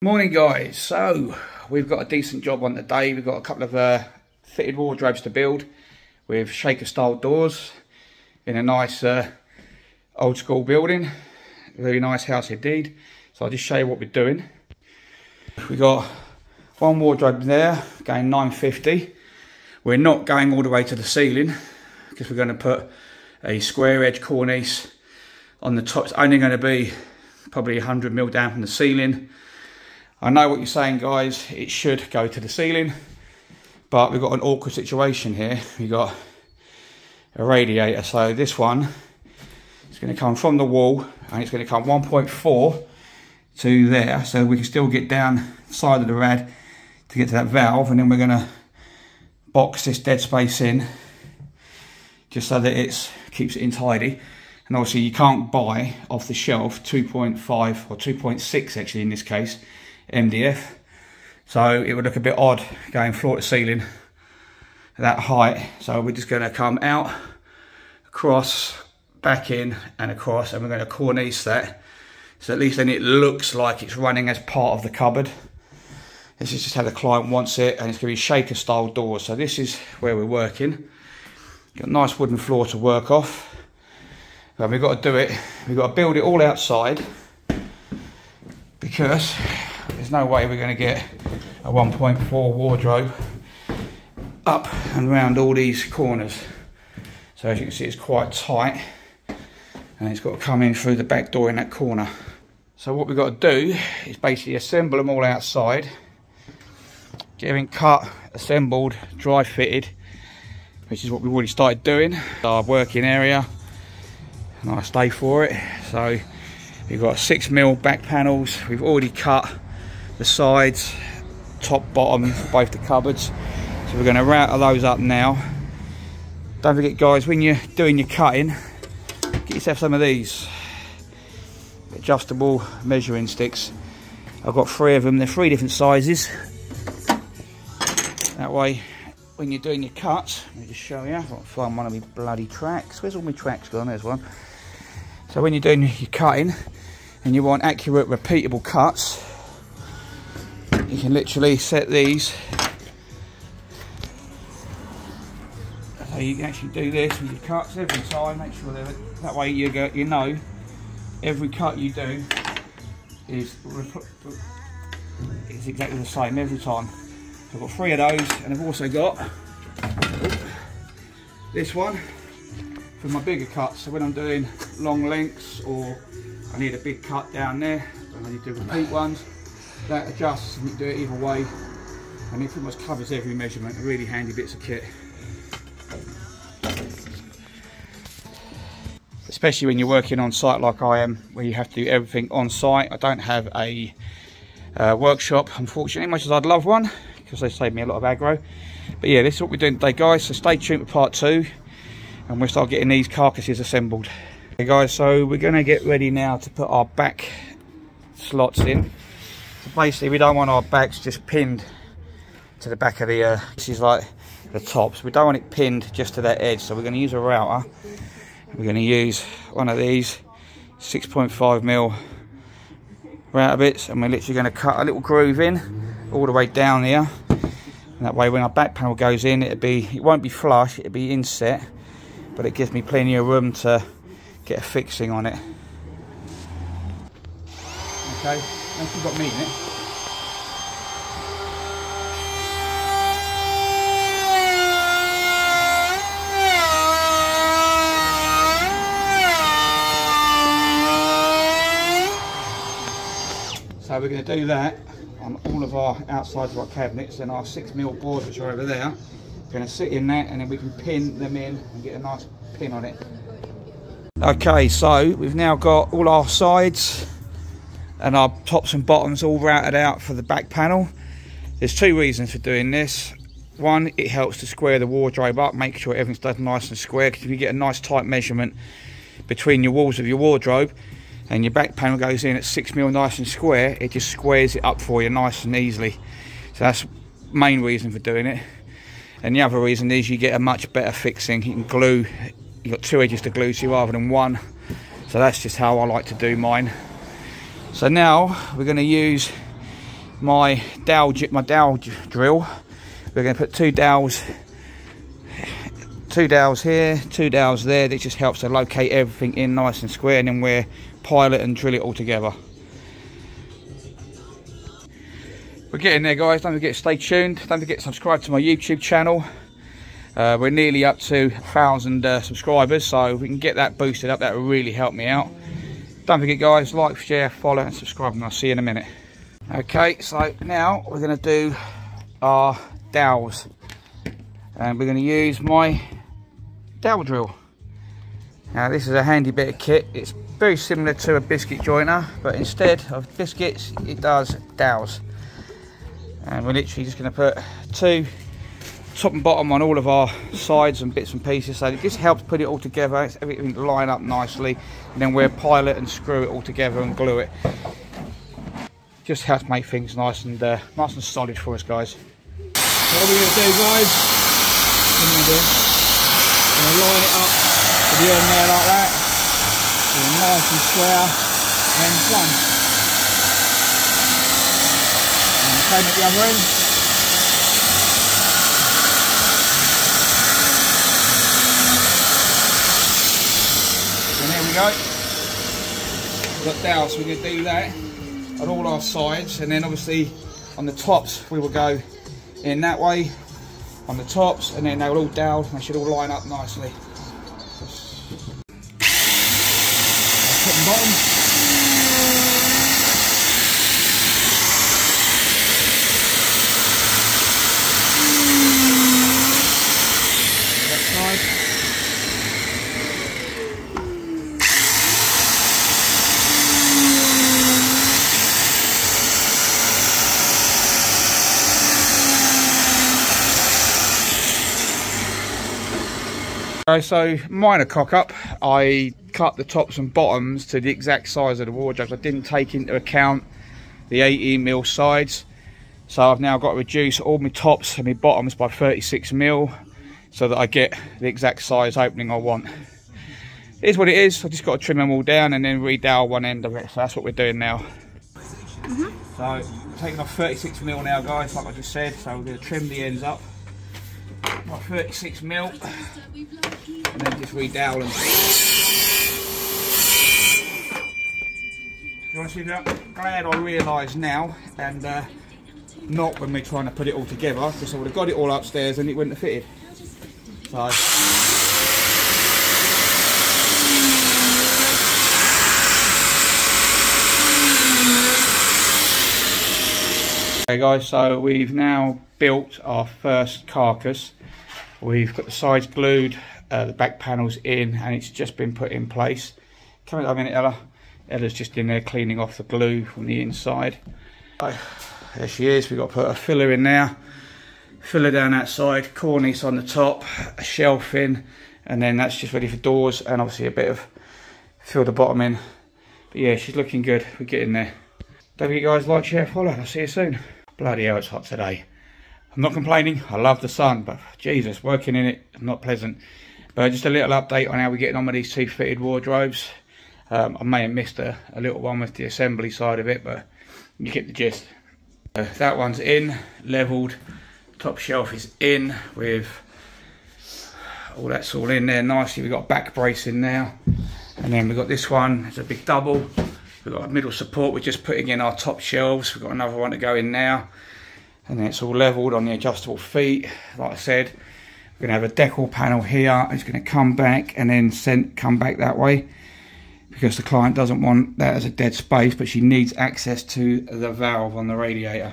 Morning guys, so we've got a decent job on today. We've got a couple of fitted wardrobes to build with shaker style doors in a nice old school building. Very nice house indeed. So I'll just show you what we're doing. We've got one wardrobe there going 950. We're not going all the way to the ceiling because we're going to put a square edge cornice on the top. It's only going to be probably 100mm down from the ceiling. I know what you're saying guys, it should go to the ceiling, but we've got an awkward situation here. We've got a radiator, so this one is going to come from the wall and it's going to come 1.4 to there, so we can still get down the side of the rad to get to that valve, and then we're going to box this dead space in just so that it keeps it in tidy. And obviously you can't buy off the shelf 2.5 or 2.6 actually in this case MDF, so it would look a bit odd going floor to ceiling at that height. So we're just going to come out, across, back in and across, and we're going to cornice that, so at least then it looks like it's running as part of the cupboard. This is just how the client wants it, and it's going to be shaker style doors. So this is where we're working. Got a nice wooden floor to work off, but we've got to do it, we've got to build it all outside because there's no way we're going to get a 1.4 wardrobe up and around all these corners. So as you can see, it's quite tight and it's got to come in through the back door in that corner. So what we've got to do is basically assemble them all outside, get everything cut, assembled, dry fitted, which is what we've already started doing. Our working area, and I stay for it. So we've got 6mm back panels, we've already cut the sides, top, bottom, both the cupboards. So we're going to router those up now. Don't forget guys, when you're doing your cutting, get yourself some of these adjustable measuring sticks. I've got 3 of them, they're 3 different sizes. That way, when you're doing your cuts, let me just show you, I've got to find one of my bloody tracks. Where's all my tracks gone? There's one. So when you're doing your cutting, and you want accurate, repeatable cuts, you can literally set these so you can actually do this with your cuts every time. Make sure that way you know every cut you do is exactly the same every time. So I've got 3 of those, and I've also got this one for my bigger cuts. So when I'm doing long lengths or I need a big cut down there and I need to repeat ones, that adjusts and you can do it either way, and it pretty much covers every measurement. Really handy bits of kit, especially when you're working on site like I am, where you have to do everything on site. I don't have a workshop, unfortunately, much as I'd love one, because they save me a lot of aggro. But yeah, this is what we're doing today guys, so stay tuned for part 2 and we'll start getting these carcasses assembled. Okay guys, so we're going to get ready now to put our back slots in. So basically we don't want our backs just pinned to the back of the this is like the tops. We don't want it pinned just to that edge, so we're going to use a router. We're going to use one of these 6.5mm router bits, and we're literally going to cut a little groove in all the way down here, and that way when our back panel goes in, it won't be flush, it'll be inset, but it gives me plenty of room to get a fixing on it. Okay, once you've got meat in it, so we're going to do that on all of our outsides of our cabinets, and our 6mm boards which are over there, we're going to sit in that, and then we can pin them in and get a nice pin on it. Okay, so we've now got all our sides and our tops and bottoms all routed out for the back panel. There's 2 reasons for doing this. One, it helps to square the wardrobe up, make sure everything's done nice and square, because if you get a nice tight measurement between your walls of your wardrobe and your back panel goes in at 6mm nice and square, it just squares it up for you nice and easily. So that's the main reason for doing it. And the other reason is you get a much better fixing. You can glue, you've got 2 edges to glue to rather than 1. So that's just how I like to do mine. So now we're going to use my dowel drill. We're going to put two dowels here, two dowels there. That just helps to locate everything in nice and square, and then we'll pile it and drill it all together. We're getting there, guys. Don't forget to stay tuned. Don't forget to subscribe to my YouTube channel. We're nearly up to 1,000 subscribers, so if we can get that boosted up, that will really help me out. Don't forget, guys, like, share, follow and subscribe, and I'll see you in a minute. Okay, so now we're going to do our dowels, and we're going to use my dowel drill. Now this is a handy bit of kit. It's very similar to a biscuit joiner, but instead of biscuits it does dowels. And we're literally just going to put two top and bottom on all of our sides and bits and pieces, so it just helps put it all together. It's everything line up nicely, and then we'll pile it and screw it all together and glue it. Just helps make things nice and solid for us, guys. What we're going to do, guys, we're going to line it up to the end there like that, so nice and square and plumb. And same at the other end. And there we go. We've got dowels, so we're going to do that on all our sides, and then obviously on the tops we will go in that way on the tops, and then they'll all dowel and they should all line up nicely. Top and bottom. That side. So minor cock up, I cut the tops and bottoms to the exact size of the wardrobes. I didn't take into account the 18mm sides, so I've now got to reduce all my tops and my bottoms by 36mm so that I get the exact size opening I want. It is what it is. I just got to trim them all down and then re-dowel one end of it, so that's what we're doing now. So I'm taking off 36mm now, guys, like I just said, so we're going to trim the ends up by 36mm and then just re-dowel them. To be honest with you, I'm glad I realised now, and not when we're trying to put it all together, because I would have got it all upstairs and it wouldn't have fitted. So okay, guys, so we've now built our first carcass. We've got the sides glued, the back panels in, and it's just been put in place. Come in a minute, Ella. Ella's just in there cleaning off the glue from the inside. So, there she is. We've got to put a filler in there, filler down that side, cornice on the top, a shelf in, and then that's just ready for doors, and obviously a bit of fill the bottom in. But yeah, she's looking good. We're getting there. Don't forget, guys, like, share, follow. I'll see you soon. Bloody hell, it's hot today. I'm not complaining, I love the sun, but Jesus, working in it, not pleasant. But just a little update on how we're getting on with these two fitted wardrobes. I may have missed a little one with the assembly side of it, but you get the gist. That one's in, levelled, top shelf is in with all that's all in there nicely. We've got a back brace in now, and then we've got this one, it's a big double. We've got a middle support, we're just putting in our top shelves. We've got another one to go in now. And then it's all levelled on the adjustable feet. Like I said, we're going to have a decal panel here. It's going to come back and then come back that way, because the client doesn't want that as a dead space, but she needs access to the valve on the radiator.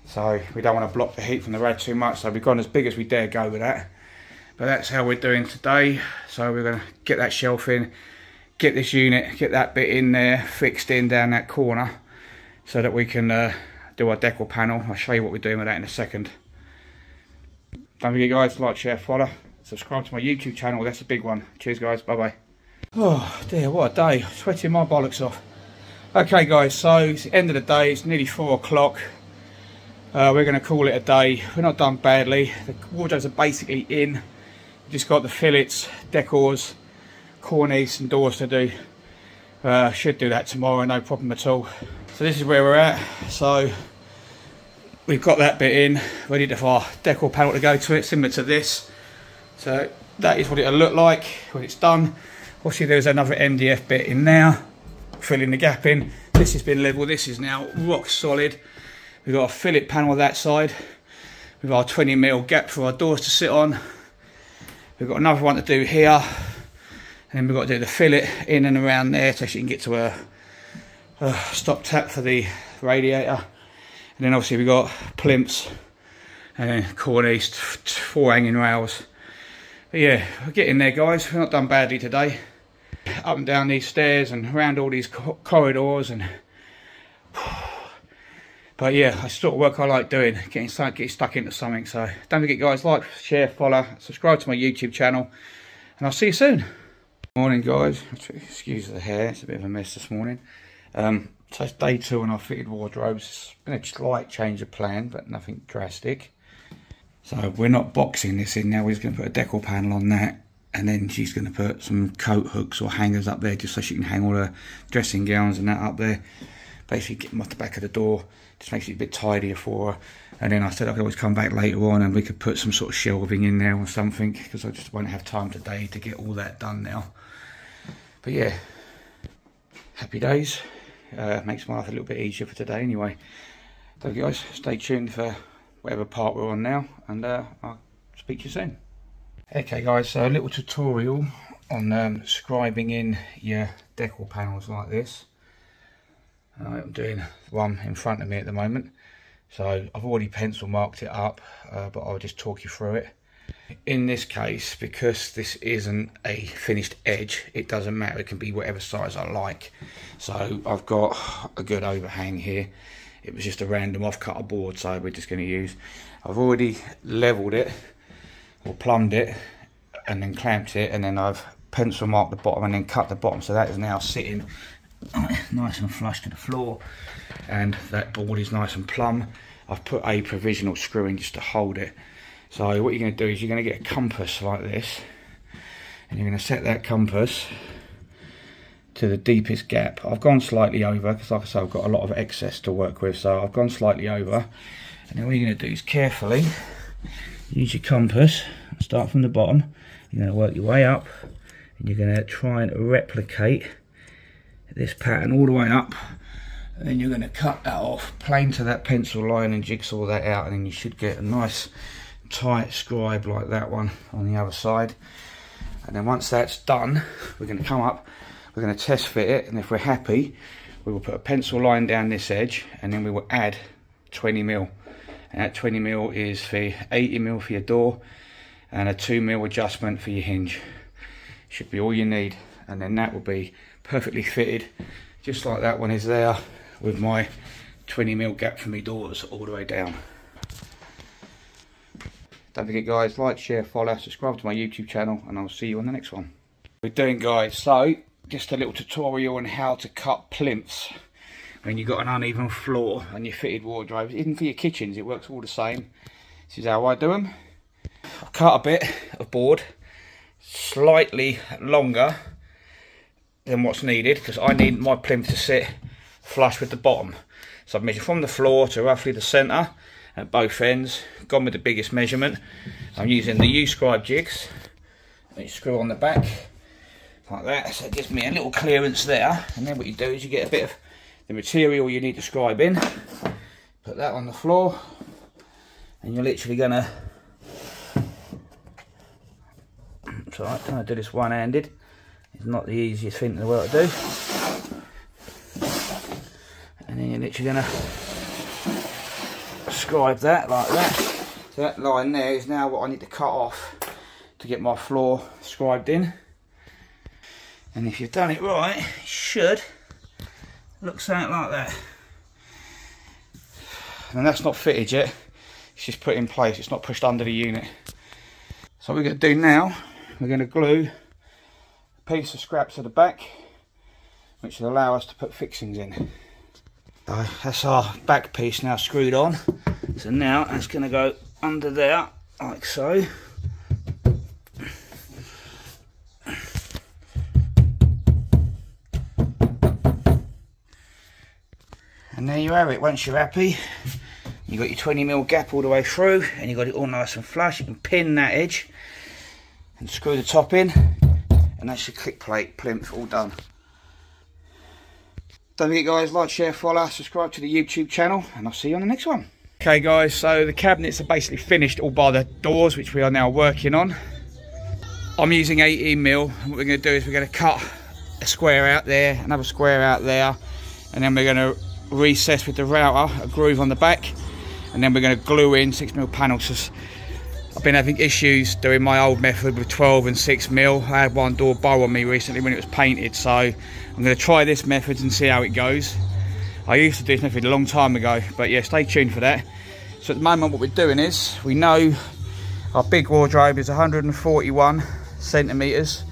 So we don't want to block the heat from the rad too much, so we've gone as big as we dare go with that. But that's how we're doing today. So we're going to get that shelf in, get this unit, get that bit in there, fixed in down that corner, so that we can do our decal panel. I'll show you what we're doing with that in a second. Don't forget, guys, like, share, follow, subscribe to my YouTube channel. That's a big one. Cheers, guys. Bye bye. Oh dear, what a day. Sweating my bollocks off. Okay, guys, so it's the end of the day. It's nearly 4 o'clock. We're going to call it a day. We're not done badly. The wardrobes are basically in. We've just got the fillets, decors, cornice and doors to do. Should do that tomorrow, no problem at all. So this is where we're at. So we've got that bit in, ready for our decor panel to go to it, similar to this. So that is what it'll look like when it's done. Obviously there's another MDF bit in there, filling the gap in. This has been level, this is now rock solid. We've got a fillet panel that side. We've got our 20mm gap for our doors to sit on. We've got another one to do here. And then we've got to do the fillet in and around there so you can get to a stop tap for the radiator. And then obviously we've got plimps and then cornice, 4 hanging rails. But yeah, we're getting there, guys. We're not done badly today. Up and down these stairs and around all these corridors and but yeah, it's sort of work I like doing, getting stuck into something. So don't forget, guys, like, share, follow, subscribe to my YouTube channel, and I'll see you soon. Morning, guys. Excuse the hair, it's a bit of a mess this morning. So it's day 2 on our fitted wardrobes. It's been a slight change of plan, but nothing drastic. So we're not boxing this in now. We're just going to put a decor panel on that, and then she's going to put some coat hooks or hangers up there just so she can hang all her dressing gowns and that up there. Basically get them off the back of the door, just makes it a bit tidier for her. And then I said I could always come back later on and we could put some sort of shelving in there or something, because I just won't have time today to get all that done now. But yeah, happy days. Makes my life a little bit easier for today anyway. So guys, stay tuned for whatever part we're on now, and I'll speak to you soon. Okay guys, so a little tutorial on scribing in your decor panels like this. I'm doing one in front of me at the moment, so I've already pencil marked it up, but I'll just talk you through it. In this case, because this isn't a finished edge, it doesn't matter, it can be whatever size I like. So I've got a good overhang here. It was just a random off-cutter board, so we're just going to use, I've already leveled it or plumbed it and then clamped it, and then I've pencil marked the bottom and then cut the bottom, so that is now sitting nice and flush to the floor, and that board is nice and plumb. I've put a provisional screw in just to hold it. So what you're going to do is you're going to get a compass like this, and you're going to set that compass to the deepest gap. I've gone slightly over because, like I said, I've got a lot of excess to work with, so I've gone slightly over. And then what you're going to do is carefully use your compass, start from the bottom, you're going to work your way up, and you're going to try and replicate this pattern all the way up, and then you're going to cut that off, plane to that pencil line and jigsaw that out, and then you should get a nice tight scribe like that one on the other side. And then once that's done, we're going to come up, we're going to test fit it, and if we're happy, we will put a pencil line down this edge, and then we will add 20mm, and that 20mm is for 80mm for your door and a 2mm adjustment for your hinge. Should be all you need, and then that will be perfectly fitted, just like that one is there, with my 20mm gap for my doors all the way down. Don't forget, guys, like, share, follow, subscribe to my YouTube channel, and I'll see you on the next one. We're doing, guys, so just a little tutorial on how to cut plinths when you've got an uneven floor and your fitted wardrobes. Even for your kitchens, it works all the same. This is how I do them. I've cut a bit of board slightly longer than what's needed, because I need my plinth to sit flush with the bottom. So I've measured from the floor to roughly the centre at both ends, gone with the biggest measurement. I'm using the U-scribe jigs. You screw on the back like that, so it gives me a little clearance there, and then what you do is you get a bit of the material you need to scribe in, put that on the floor, and you're literally gonna, it's alright, trying to do this one-handed, it's not the easiest thing in the world to do. And then you're literally gonna scribe that like that. So that line there is now what I need to cut off to get my floor scribed in. And if you've done it right, it should look something like that. And that's not fitted yet, it's just put in place, it's not pushed under the unit. So what we're going to do now, we're going to glue a piece of scraps at the back, which will allow us to put fixings in. So that's our back piece now screwed on. So now that's going to go under there, like so. And there you have it. Once you're happy, You've got your 20mm gap all the way through, and you've got it all nice and flush. You can pin that edge and screw the top in, and that's your click plate plinth all done. Don't forget guys, like, share, follow, subscribe to the YouTube channel, and I'll see you on the next one. Okay guys, so the cabinets are basically finished all by the doors, which we are now working on. I'm using 18mm, and what we're going to do is we're going to cut a square out there, another square out there, and then we're going to recess with the router a groove on the back, and then we're going to glue in 6mm panels. I've been having issues doing my old method with 12 and 6mm. I had one door bow on me recently when it was painted, so I'm going to try this method and see how it goes. I used to do this method a long time ago, but yeah, stay tuned for that. So at the moment what we're doing is, we know our big wardrobe is 141 centimetres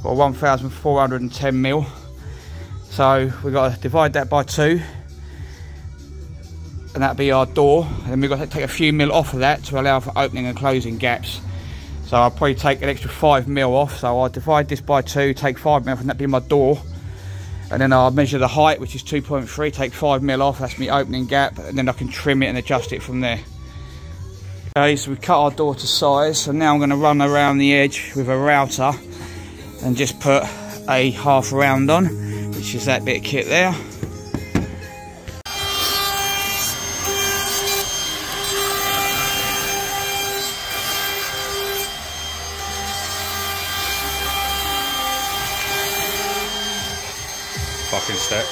or 1410mm. So we've got to divide that by 2, and that'll be our door, and then we've got to take a few mil off of that to allow for opening and closing gaps. So I'll probably take an extra 5mm off, so I'll divide this by 2, take 5mm off, and that'll be my door. And then I'll measure the height, which is 2.3, take 5mm off, that's my opening gap, and then I can trim it and adjust it from there. Okay, so we cut our door to size, so now I'm going to run around the edge with a router and just put a half round on, which is that bit of kit there. Fucking step.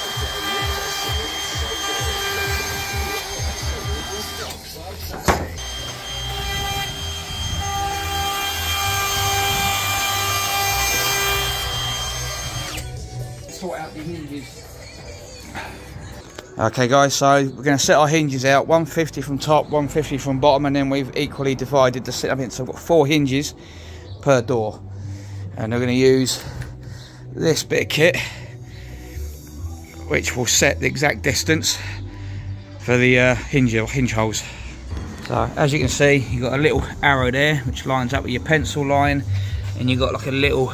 Sort out the hinges. Okay guys, so we're going to set our hinges out, 150 from top, 150 from bottom, and then we've equally divided the set. I mean, so I've got 4 hinges per door, and we're going to use this bit of kit, which will set the exact distance for the hinge holes. So as you can see, you've got a little arrow there which lines up with your pencil line, and you've got like a little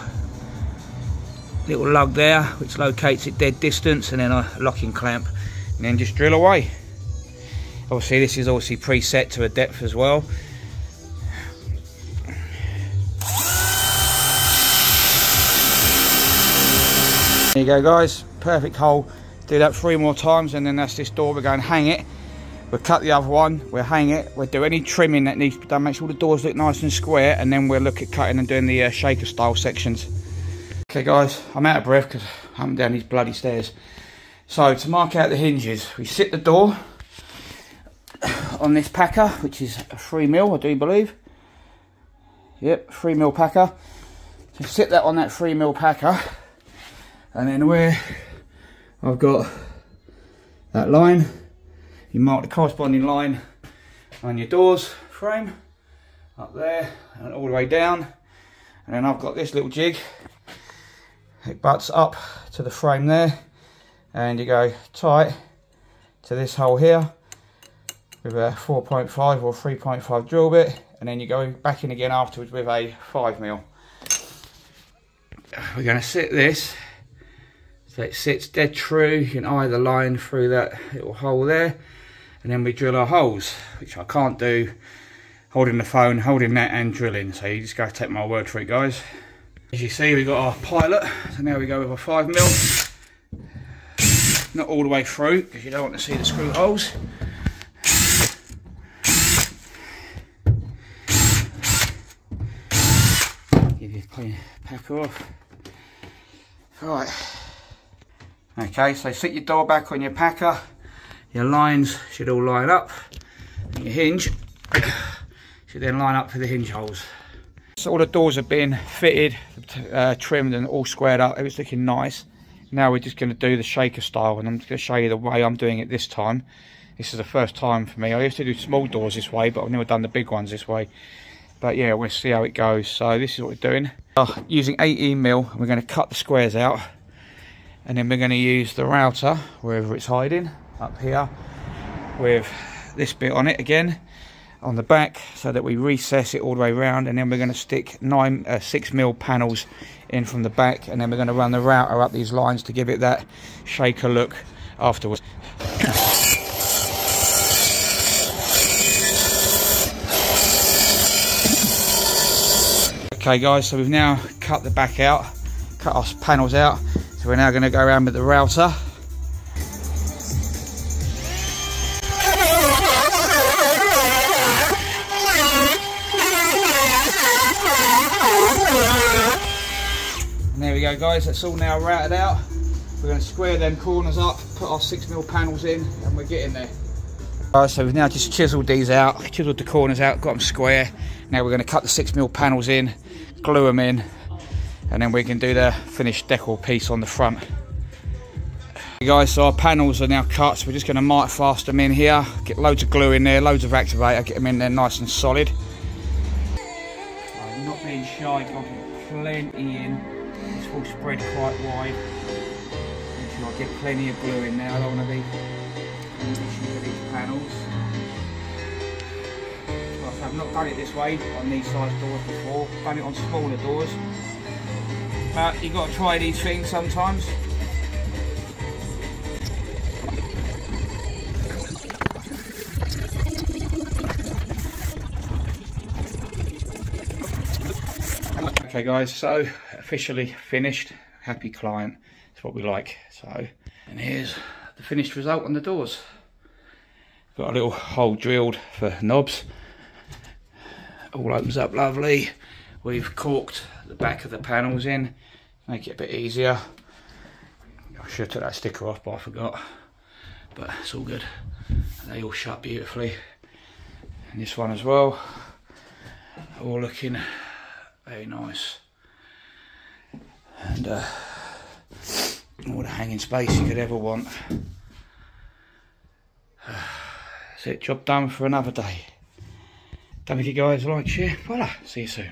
lug there which locates it dead distance, and then a locking clamp, and then just drill away. Obviously this is preset to a depth as well. There you go guys, perfect hole. Do that 3 more times, and then that's this door. We're going to hang it, we'll cut the other one, we'll hang it, we'll do any trimming that needs to be done, make sure the doors look nice and square, and then we'll look at cutting and doing the shaker style sections. Okay guys, I'm out of breath because I'm down these bloody stairs. So to mark out the hinges, we sit the door on this packer, which is a 3mm, I do believe. Yep, 3mm packer. So sit that on that 3mm packer, and then where I've got that line, you mark the corresponding line on your doors frame, up there and all the way down. And then I've got this little jig, it butts up to the frame there, and you go tight to this hole here with a 4.5 or 3.5 drill bit, and then you go back in again afterwards with a 5mm. We're going to sit this so it sits dead true. You can eye the line through that little hole there, and then we drill our holes, which I can't do holding the phone, holding that and drilling, so you just got to take my word for it guys. As you see, we've got our pilot, so now we go with a 5mm, not all the way through because you don't want to see the screw holes. Give you a clean packer off. Right. Okay, so sit your door back on your packer, your lines should all line up, and your hinge should then line up for the hinge holes. So all the doors have been fitted, trimmed and all squared up, it's looking nice. Now we're just going to do the shaker style, and I'm just going to show you the way I'm doing it this time. This is the first time for me. I used to do small doors this way, but I've never done the big ones this way. But yeah, we'll see how it goes. So this is what we're doing. Using 18mm, we're going to cut the squares out, and then we're going to use the router wherever it's hiding up here with this bit on it again on the back, so that we recess it all the way around, and then we're going to stick 6mm panels in from the back, and then we're going to run the router up these lines to give it that shaker look afterwards. Okay guys, so we've now cut the back out, cut our panels out, so we're now going to go around with the router. And there we go guys, that's all now routed out. We're going to square them corners up, put our 6mm panels in, and we're getting there. Alright, so we've now just chiselled these out, chiselled the corners out, got them square. Now we're going to cut the 6mm panels in, glue them in, and then we can do the finished decor piece on the front. Okay guys, so our panels are now cut, so we're just going to mitre fast them in here, get loads of glue in there, loads of activator, get them in there nice and solid. I'm not being shy, I'll get plenty in. This will spread quite wide. Make sure I get plenty of glue in there. I don't want to be an issue with these panels. Well, so I've not done it this way on these size doors before. I've done it on smaller doors. But you've got to try these things sometimes. Okay guys, so officially finished. Happy client, it's what we like. So, and here's the finished result on the doors. Got a little hole drilled for knobs. All opens up lovely. We've caulked the back of the panels in, make it a bit easier. I should have took that sticker off, but I forgot. But it's all good. They all shut beautifully. And this one as well. All looking very nice. And all the hanging space you could ever want. That's it, job done for another day. Don't forget guys, like, share, voila, see you soon.